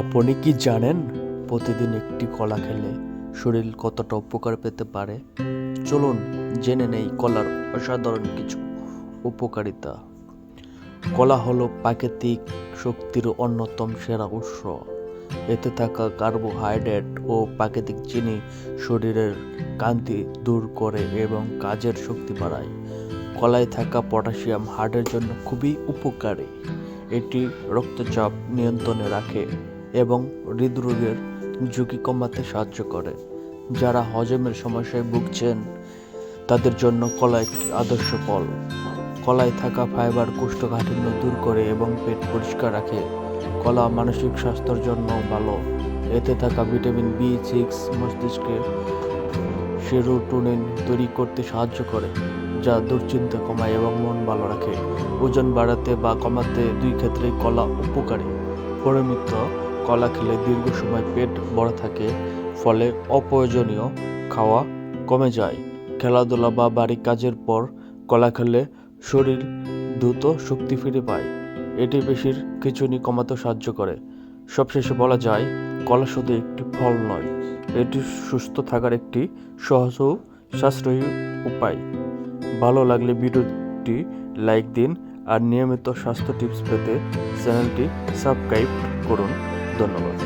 আপনি কি জানেন প্রতিদিন একটি কলা খেলে শরীর কতটা উপকার পেতে পারে? চলুন জেনে নেই কলার অসাধারণ কিছু উপকারিতা। কলা হলো প্রাকৃতিক শক্তির অন্যতম সেরা উৎস। এতে থাকা কার্বোহাইড্রেট ও প্রাকৃতিক চিনি শরীরের ক্লান্তি দূর করে এবং কাজের শক্তি বাড়ায়। কলায় থাকা পটাশিয়াম হার্টের জন্য খুবই উপকারী। এটি রক্তচাপ নিয়ন্ত্রণে রাখে এবং হৃদরোগের ঝুঁকি কমাতে সাহায্য করে। যারা হজমের সমস্যায় ভুগছেন তাদের জন্য কলা একটি আদর্শ ফল। কলায় থাকা ফাইবার কোষ্ঠকাঠিন্য দূর করে এবং পেট পরিষ্কার রাখে। কলা মানসিক স্বাস্থ্যের জন্য ভালো। এতে থাকা ভিটামিন বি6 মস্তিষ্কে সেরোটোনিন তৈরি করতে সাহায্য করে, যা দুশ্চিন্তা কমায় এবং মন ভালো রাখে। ওজন বাড়াতে বা কমাতে দুই ক্ষেত্রেই কলা উপকারী। পরিমিত কলা খেলে দীর্ঘ সময় পেট ভরা থাকে, ফলে অপ্রয়োজনীয় খাওয়া কমে যায়। খেলাধুলা বা বাড়ি কাজের পর কলা খেলে শরীর দ্রুত শক্তি ফিরে পায়। এটি পেশির খিঁচুনি কমাতে সাহায্য করে। সবশেষে বলা যায়, কলা শুধু একটি ফল নয়, এটি সুস্থ থাকার একটি সহজ ও সাশ্রয়ী উপায়। ভালো লাগলে ভিডিওটি লাইক দিন আর নিয়মিত স্বাস্থ্য টিপস পেতে চ্যানেলটি সাবস্ক্রাইব করুন। ধন্যবাদ।